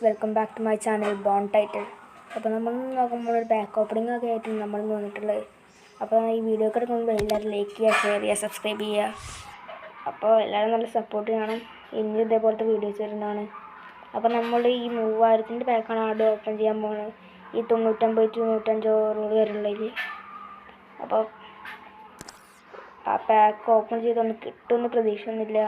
Welcome back to my channel ബോൺ ടൈറ്റിൽ. അപ്പോൾ നമ്മൾ നോക്കുമ്പോൾ ഒരു ബാക്ക് ഓപ്പണിംഗ് ഒക്കെ ആയിട്ട് നമ്മൾ വന്നിട്ടുള്ളത്. അപ്പോൾ ഈ വീഡിയോ കിടക്കുമ്പോൾ എല്ലാവരും ലൈക്ക് ചെയ്യുക, ഷെയർ ചെയ്യുക, സബ്സ്ക്രൈബ് ചെയ്യുക. അപ്പോൾ എല്ലാവരും നല്ല സപ്പോർട്ട് ചെയ്യണം. ഇനി ഇതേപോലത്തെ വീഡിയോസ് വരുന്നതാണ്. അപ്പോൾ നമ്മൾ ഈ 3000-ൻ്റെ പാക്കാണ് ആദ്യം ഓപ്പൺ ചെയ്യാൻ പോകുന്നത്. ഈ 99 to 105 വരുള്ളതിൽ. അപ്പോൾ ആ പാക്ക് ഓപ്പൺ ചെയ്തൊന്ന് കിട്ടുമെന്ന് പ്രതീക്ഷയൊന്നുമില്ല.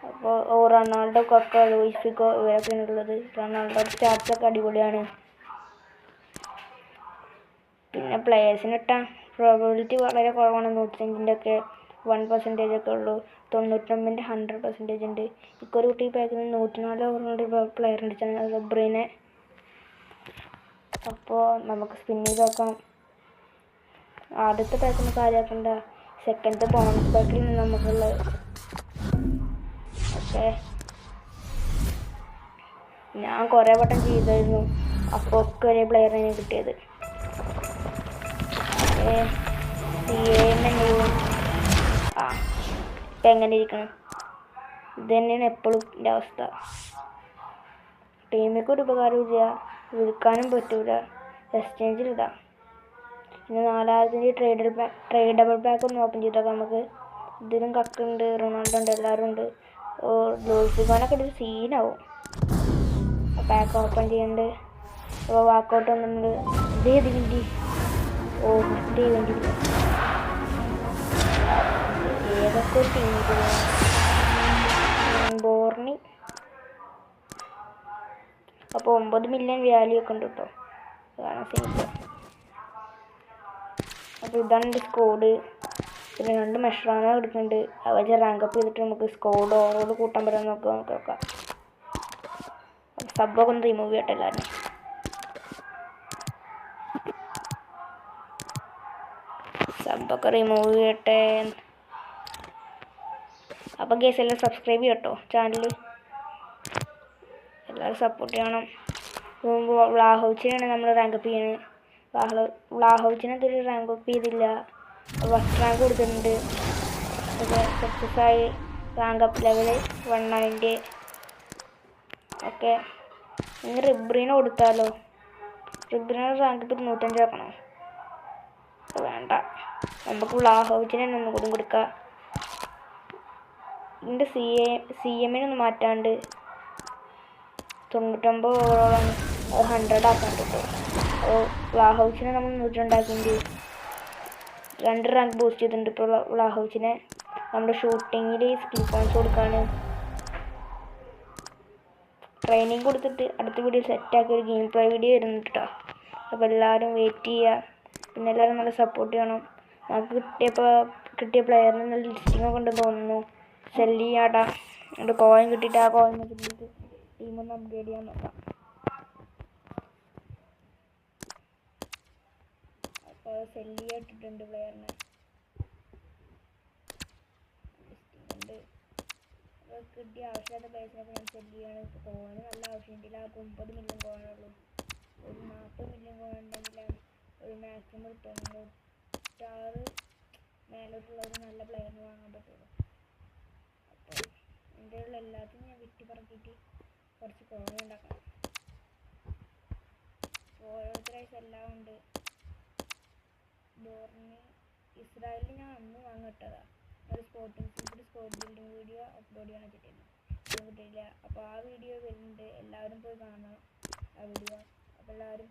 അപ്പോൾ റൊണാൾഡോ, കൊക്ക, ലൂയിസ് ഫിഗോ ഇവരൊക്കെയാണ് ഉള്ളത്. റൊണാൾഡോ സ്റ്റാർട്സൊക്കെ അടിപൊളിയാണ്. പിന്നെ പ്ലെയേഴ്സിന് ഇട്ടാൽ പ്രോബിലിറ്റി വളരെ കുറവാണ്. 105-ൻ്റെ ഒക്കെ 1% ഒക്കെ ഉള്ളൂ. 99-ൻ്റെ 100% ഉണ്ട്. ഇക്കൊരു കുട്ടി പാക്കിന് 104 ഓവറിൻ്റെ പ്ലെയർ ഉണ്ട്, റബ്രീനെ. അപ്പോൾ നമുക്ക് സ്പിൻ ചെയ്ത് നോക്കാം. ആദ്യത്തെ പാക്കൊന്നും കാര്യമാക്കണ്ട. സെക്കൻഡത്തെ ബോണസ് പാക്കിൽ നമുക്കുള്ളത്. ഓക്കെ, ഞാൻ കുറേ വട്ടം ചെയ്തായിരുന്നു. അപ്പോൾ ഒക്കെ ഒരേ പ്ലെയറിനെ കിട്ടിയത്. ഓക്കെ, ഇപ്പം എങ്ങനെ ഇരിക്കണം? ഇത് തന്നെയാണ് എപ്പോഴും എൻ്റെ അവസ്ഥ. ടീമിലേക്ക് ഒരു ഉപകാരമില്ല, വിൽക്കാനും പറ്റൂല, എക്സ്ചേഞ്ചിലിടാം. പിന്നെ 4000-ൻ്റെ ട്രേഡബിൾ പാക്ക് ഒന്ന് ഓപ്പൺ ചെയ്താൽ നമുക്ക് ഇതിലും കക്കുണ്ട്, റൊണാൾഡോ ഉണ്ട്, എല്ലാവരും ഉണ്ട്. ലൂയിസ് ഒരു സീനാവും. പാക്ക് ഓപ്പൺ ചെയ്യണ്ട്. അപ്പോൾ വാക്കൗട്ട് വന്നിട്ടുണ്ട്. ഇതേത് വേണ്ടി വേണ്ടിയില്ല, ഏതൊക്കെ ടീം ബോർണി. അപ്പോൾ 9 മില്യൺ വാല്യൂ ഒക്കെ ഉണ്ട് കേട്ടോ. അതാണ് സിമ്പിൾ. അപ്പോൾ ഇതാണ് എൻ്റെ സ്കോഡ്. പിന്നെ 2 മെഷറാന എടുക്കുന്നുണ്ട്. അവരെ റാങ്കപ്പ് ചെയ്തിട്ട് നമുക്ക് സ്കോഡ് ഓവറോൾ കൂട്ടാൻ പറ്റാൻ നോക്കാം. സബ്ബൊക്കെ ഒന്ന് റിമൂവ് ചെയ്യട്ടെ എല്ലാവരും. സബ്ബൊക്കെ റിമൂവ് ചെയ്യട്ടെ. അപ്പോൾ ഗൈസ് എല്ലാം സബ്സ്ക്രൈബ് ചെയ്യട്ടോ ചാനൽ. എല്ലാവരും സപ്പോർട്ട് ചെയ്യണം. വ്ലാഹോവിച്ചിനാണ് നമ്മൾ റാങ്കപ്പ് ചെയ്യുന്നത്. വ്ലാഹോവിച്ചിനെ എന്തൊരു റാങ്കപ്പ് ചെയ്തില്ല. ഫസ്റ്റ് റാങ്ക് കൊടുത്തിട്ടുണ്ട്. സക്സസ്സായി. റാങ്കപ്പ് ലെവൽ 190. ഓക്കെ, ഇനി റിബ്രീനെ കൊടുത്താലോ? റിബ്രീനെ റാങ്കപ്പ് 105 ആക്കണോ? വേണ്ട, നമുക്ക് വ്ലാഹോവിച്ചിനെ തന്നെ ഒന്നും കൂടി കൊടുക്കാം. ഇതിൻ്റെ CM-നൊന്ന് മാറ്റാണ്ട് 99 ഓവറോളാണ്, അത് 100 ആക്കാൻ കിട്ടും. അപ്പോൾ വ്ലാഹോവിച്ചിനെ നമ്മൾ 102 ആക്കിയിട്ട് 2 റാങ്ക് ബൂസ്റ്റ് ചെയ്തിട്ടുണ്ട്. ഇപ്പോൾ വ്ലാഹോവിച്ചിനെ നമ്മുടെ ഷൂട്ടിങ്ങിൽ സ്കിൽ പോയിൻറ്റ്സ് കൊടുക്കാണ്. ട്രെയിനിങ് കൊടുത്തിട്ട് അടുത്ത വീഡിയോ സെറ്റാക്കി ഒരു ഗെയിം പ്ലേ വീഡിയോ വരുന്നുണ്ട് കേട്ടോ. അപ്പോൾ എല്ലാവരും വെയിറ്റ് ചെയ്യുക. പിന്നെ എല്ലാവരും നല്ല സപ്പോർട്ട് ചെയ്യണം. നമുക്ക് കിട്ടിയ പ്ലെയറിന് നല്ല ലിസ്റ്റിംഗ് ഒക്കെ ഉണ്ടെന്ന് തോന്നുന്നു. സെല്ല് ചെയ്യാട്ടാ. എന്നിട്ട് കോയിൻ കിട്ടിയിട്ട് ആ കോയിൻ കിട്ടിയിട്ട് ടീമൊന്ന് അപ്ഗ്രേഡ് ചെയ്യാൻ നോക്കാം. അപ്പോൾ സെല്ല് ചെയ്യാട്ടിട്ടുണ്ട് പ്ലെയറിനെ. ലിസ്റ്റിംഗ് ഉണ്ട്. അപ്പോൾ കിട്ടിയ ആവശ്യമില്ലാത്ത പ്ലേസിനൊക്കെ ഞാൻ സെല്ല് ചെയ്യാണ്. ഇപ്പോൾ കോയിന് നല്ല ആവശ്യമുണ്ട്. ആ 9 മില്യൺ കോയിനുള്ളൂ. ഒരു 40 മില്യൺ കോയിൻ ഉണ്ടെങ്കിലാണ് ഒരു മാക്സിമം 96 മേലോട്ടുള്ള ഒരു നല്ല പ്ലെയറിന് വാങ്ങാൻ പറ്റുള്ളൂ. അപ്പോൾ എൻ്റെ ഉള്ള എല്ലാത്തിനും ഞാൻ വിറ്റ് പറക്കിയിട്ട് കുറച്ച് കോയിൻ ഉണ്ടാക്കണം. ഓരോരുത്തരായിട്ട് എല്ലാം ഉണ്ട്. ബോർണി ഇസ്രായേലിൽ ഞാൻ അന്ന് വാങ്ങിട്ടതാണ്. ഒരു സ്പോട്ട് ബിൽഡിംഗ് വീഡിയോ അപ്ലോഡ് ചെയ്യാൻ വെച്ചിട്ടില്ല, കിട്ടിയില്ല. അപ്പോൾ ആ വീഡിയോ വരുന്നുണ്ട്, എല്ലാവരും പോയി കാണണം ആ വീഡിയോ. അപ്പോൾ എല്ലാവരും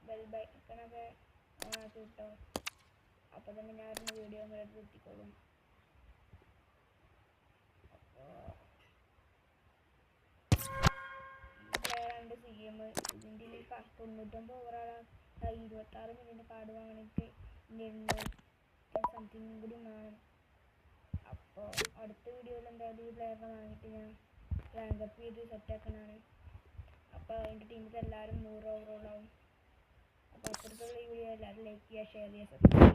ബെൽ ബൈക്കണൊക്കെ ഓണാക്കി കിട്ടോ. അപ്പോൾ തന്നെ ഞാൻ വീഡിയോ ഇങ്ങോട്ട് എത്തിക്കോളും. പ്ലെയറാണ്ട് CM. ഇതിൻ്റെ 99 ഓവറാണ്. 26 മില്യൻ്റെ കാർഡ് വാങ്ങാനായിട്ട് സംതിങ് കൂടി വേണം. അപ്പോൾ അടുത്ത വീഡിയോയിൽ എന്തായാലും ഈ പ്ലെയറിനെ വാങ്ങിയിട്ട് ഞാൻ റാങ്കപ്പ് ചെയ്ത് സെറ്റാക്കണതാണ്. അപ്പോൾ എൻ്റെ ടീമിൽ എല്ലാവരും 100 ഓവറോളാവും. അപ്പോൾ അത്തരത്തിലുള്ള ഈ വീഡിയോ എല്ലാവരും ലൈക്ക് ചെയ്യുക, ഷെയർ ചെയ്യുക, സബ്സ്ക്രൈബ് ചെയ്യുക.